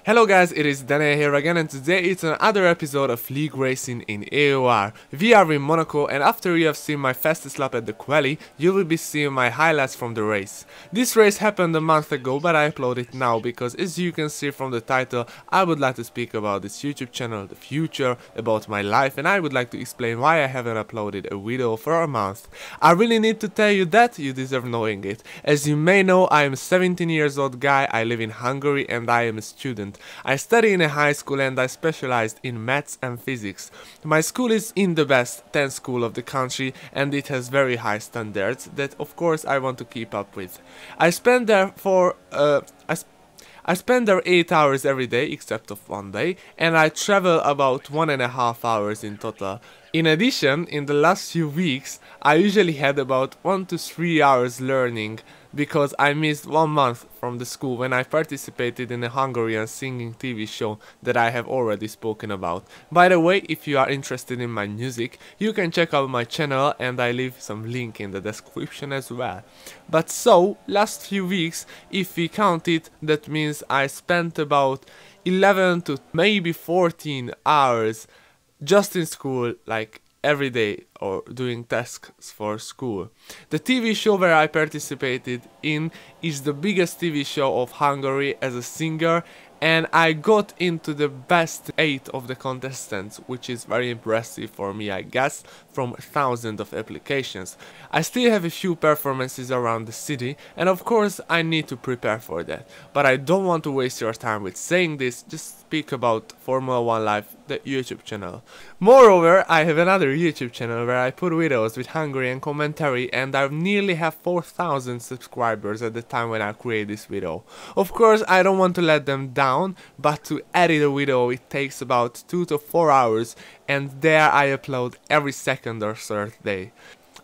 Hello guys, it is Daniel here again, and today it's another episode of League Racing in AOR. We are in Monaco, and after you have seen my fastest lap at the quali, you will be seeing my highlights from the race. This race happened a month ago, but I upload it now because, as you can see from the title, I would like to speak about this YouTube channel, the future, about my life, and I would like to explain why I haven't uploaded a video for a month. I really need to tell you that you deserve knowing it. As you may know, I am a 17 years old guy, I live in Hungary and I am a student. I study in a high school and I specialized in maths and physics. My school is in the best 10th school of the country and it has very high standards that of course I want to keep up with. I spend there 8 hours every day except of one day, and I travel about 1.5 hours in total. In addition, in the last few weeks, I usually had about 1 to 3 hours learning because I missed 1 month from the school when I participated in a Hungarian singing TV show that I have already spoken about. By the way, if you are interested in my music, you can check out my channel and I leave some link in the description as well. But so, last few weeks, if we count it, that means I spent about 11 to maybe 14 hours just in school, like every day, or doing tasks for school. The TV show where I participated in is the biggest TV show of Hungary as a singer, and I got into the best 8 of the contestants, which is very impressive for me, I guess, from thousands of applications. I still have a few performances around the city, and of course I need to prepare for that. But I don't want to waste your time with saying this, just speak about Formula 1 Life, the YouTube channel. Moreover, I have another YouTube channel where I put videos with Hungarian commentary, and I nearly have 4,000 subscribers at the time when I create this video. Of course, I don't want to let them down, but to edit a video it takes about 2 to 4 hours, and there I upload every second or third day.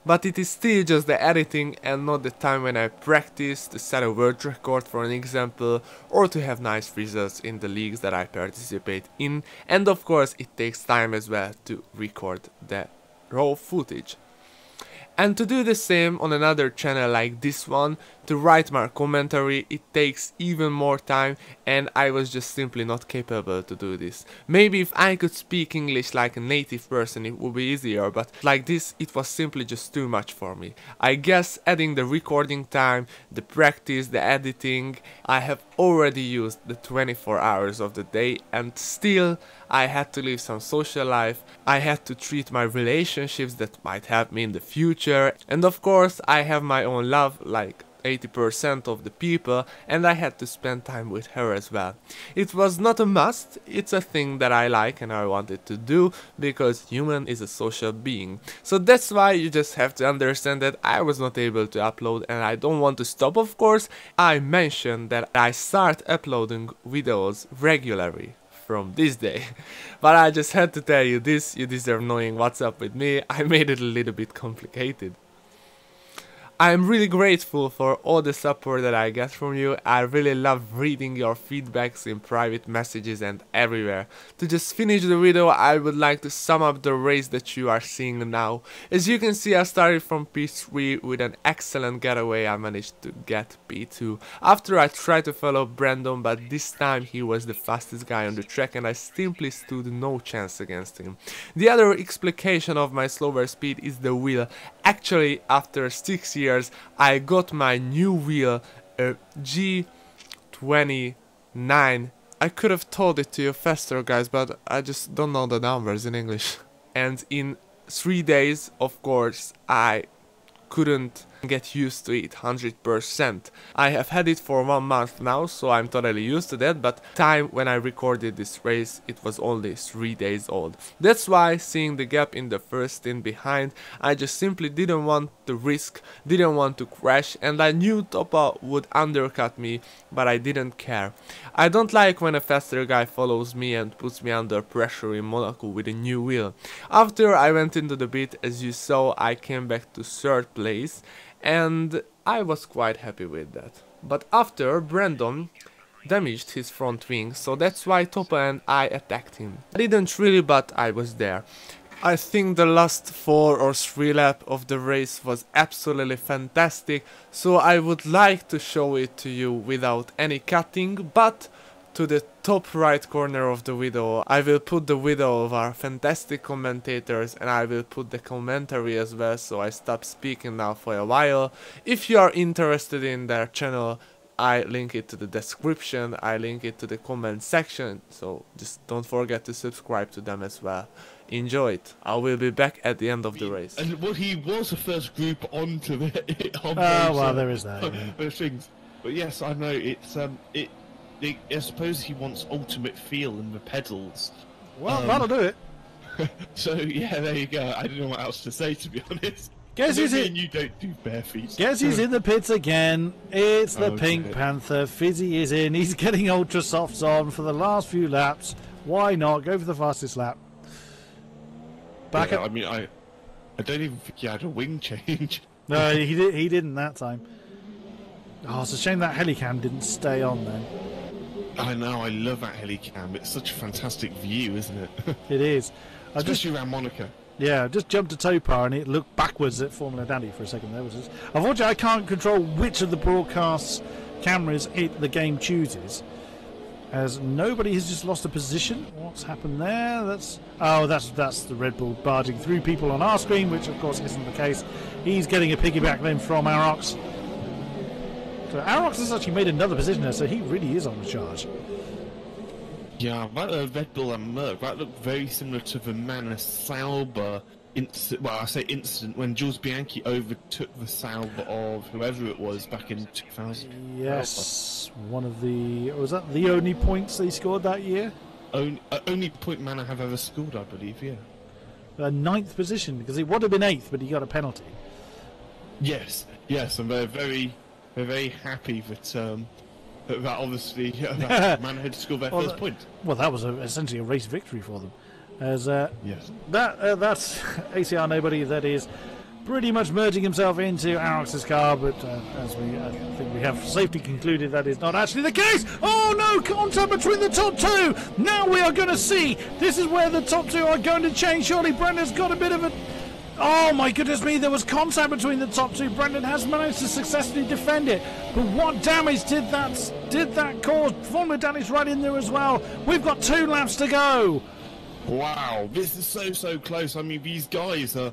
But it is still just the editing and not the time when I practice to set a world record for an example, or to have nice results in the leagues that I participate in, and of course it takes time as well to record the raw footage. And to do the same on another channel like this one, to write my commentary, it takes even more time, and I was just simply not capable to do this. Maybe if I could speak English like a native person it would be easier, but like this it was simply just too much for me. I guess adding the recording time, the practice, the editing, I have already used the 24 hours of the day, and still I had to live some social life, I had to treat my relationships that might help me in the future, and of course I have my own love, like 80% of the people, and I had to spend time with her as well. It was not a must, it's a thing that I like and I wanted to do, because human is a social being. So that's why you just have to understand that I was not able to upload, and I don't want to stop, of course. I mentioned that I start uploading videos regularly from this day. But I just had to tell you this, you deserve knowing what's up with me. I made it a little bit complicated. I am really grateful for all the support that I get from you. I really love reading your feedbacks in private messages and everywhere. To just finish the video, I would like to sum up the race that you are seeing now. As you can see, I started from P3 with an excellent getaway. I managed to get P2 after I tried to follow Brandon, but this time he was the fastest guy on the track and I simply stood no chance against him. The other explication of my slower speed is the wheel. Actually, after 6 years I got my new wheel, a G29. I could have told it to you faster, guys, but I just don't know the numbers in English. And in 3 days, of course, I couldn't get used to it 100%. I have had it for 1 month now, so I'm totally used to that, but time when I recorded this race it was only 3 days old. That's why, seeing the gap in the first stint behind, I just simply didn't want to risk, didn't want to crash, and I knew Topa would undercut me, but I didn't care. I don't like when a faster guy follows me and puts me under pressure in Monaco with a new wheel. After I went into the pit, as you saw, I came back to 3rd place, and I was quite happy with that. But after, Brandon damaged his front wing, so that's why Topa and I attacked him. I didn't really, but I was there. I think the last 4 or 3 laps of the race was absolutely fantastic, so I would like to show it to you without any cutting, but to the top right corner of the video, I will put the video of our fantastic commentators, and I will put the commentary as well, so I stop speaking now for a while. If you are interested in their channel, I link it to the description, I link it to the comment section, so just don't forget to subscribe to them as well. Enjoy it. I will be back at the end of the race. And well, he was the first group onto the well, there is that. Yeah. Those things. But yes, I know it's I suppose he wants ultimate feel in the pedals. Well, that'll do it. So yeah, there you go. I don't know what else to say, to be honest. Guess who's in? You don't do bare feet. Guess who's in the pits again? It's the Pink Panther. Fizzy is in. He's getting ultra softs on for the last few laps. Why not? Go for the fastest lap. Back up. I mean, I don't even think he had a wing change. No, he didn't that time. Oh, it's a shame that helicam didn't stay on then. I know. I love that helicam. It's such a fantastic view, isn't it? It is. Especially around Monaco. Yeah, just jumped to Topar and it looked backwards at Formula Dandy for a second there. Unfortunately, I can't control which of the broadcast cameras the game chooses, as nobody has just lost a position. What's happened there? That's the Red Bull barging through people on our screen, which of course isn't the case. He's getting a piggyback then from Arox. So Arox has actually made another position there, so he really is on the charge. Yeah, that Red Bull and Merc, that looked very similar to the Manus Sauber incident. Well, I say incident when Jules Bianchi overtook the Sauber of whoever it was back in 2000. Yes, was that the only points they scored that year? Only point Manor have ever scored, I believe. Yeah. 9th position, because he would have been 8th, but he got a penalty. Yes, and they're very happy that. That obviously, Man had scored their first point. Well, that was essentially a race victory for them. As yes, that's ACR Nobody. That is pretty much merging himself into Arox's car, but as I think we have safely concluded, that is not actually the case. Oh no, contact between the top two. Now we are going to see. This is where the top two are going to change. Surely Brendan's got a bit of a. Oh my goodness me, there was contact between the top two. Brendan has managed to successfully defend it, but what damage did that cause? Formula Danny's right in there as well. We've got 2 laps to go. Wow, this is so close. I mean, these guys are...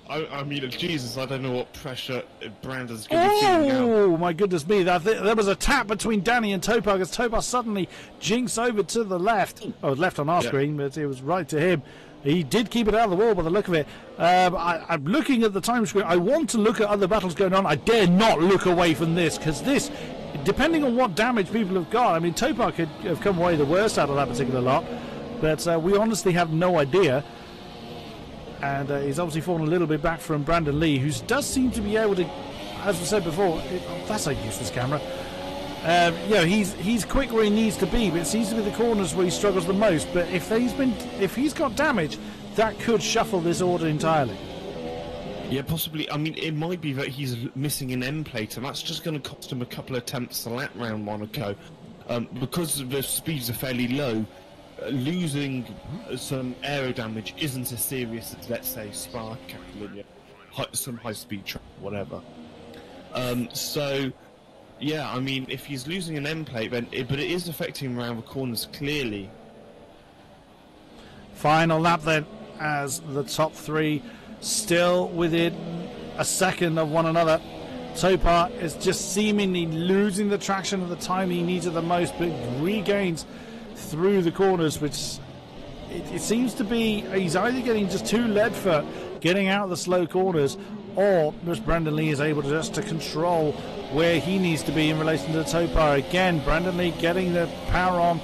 I mean, Jesus, I don't know what pressure Brandon's going to be feeling now. Oh my goodness me, there was a tap between Danny and Topar as Topar suddenly jinks over to the left. Oh, left on our screen, but it was right to him. He did keep it out of the wall by the look of it. I'm looking at the time screen. I want to look at other battles going on. I dare not look away from this, because this, depending on what damage people have got, I mean, Topar could have come away the worst out of that particular lot, but we honestly have no idea. And he's obviously fallen a little bit back from Brandon Lee, who does seem to be able to, as we said before, that's a useless camera. He's quick where he needs to be, but it seems to be the corners where he struggles the most. But if he's got damage, that could shuffle this order entirely. Yeah, possibly. I mean, it might be that he's missing an end plate, and that's just going to cost him a couple of attempts to lap round Monaco. Because the speeds are fairly low, losing some aero damage isn't as serious as, let's say, Spa, Catalunya, some high-speed track, whatever. So... yeah, I mean, if he's losing an end plate, then but it is affecting him around the corners clearly. Final lap then, as the top 3 still within a second of one another. Topar is just seemingly losing the traction at the time he needs it the most, but regains through the corners, which it seems to be he's either getting just too lead foot, getting out of the slow corners, or just Brandon Lee is able to just to control where he needs to be in relation to the Topar. Again, Brandon Lee getting the power on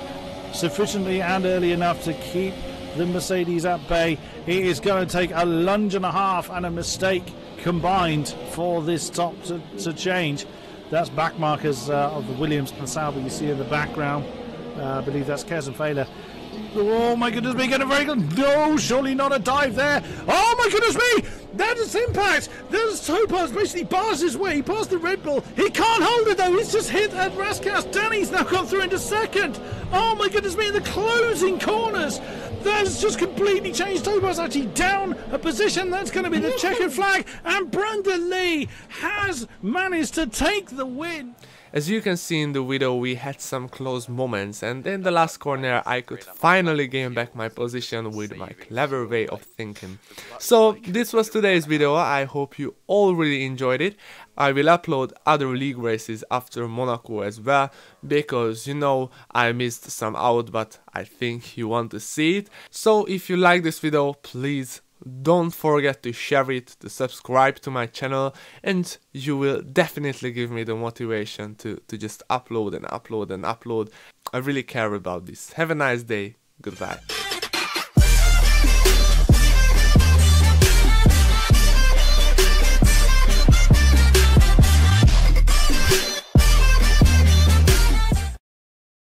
sufficiently and early enough to keep the Mercedes at bay. It is going to take a lunge and a half and a mistake combined for this top to change. That's back markers of the Williams and the Sauber you see in the background. I believe that's Kez Failer. Oh my goodness me, getting very good. No, surely not a dive there. Oh my goodness me, that is impact. There's Topaz basically bars his way past the Red Bull. He can't hold it though. He's just hit at Raskas. Danny's now gone through into second. Oh my goodness me, in the closing corners. That's just completely changed. Topaz actually down a position. That's going to be the checkered flag. And Brandon Lee has managed to take the win. As you can see in the video, we had some close moments, and in the last corner I could finally gain back my position with my clever way of thinking. So this was today's video. I hope you all really enjoyed it. I will upload other league races after Monaco as well, because you know I missed some out, but I think you want to see it. So if you like this video, please don't forget to share it, to subscribe to my channel, and you will definitely give me the motivation to just upload and upload and upload. I really care about this. Have a nice day. Goodbye.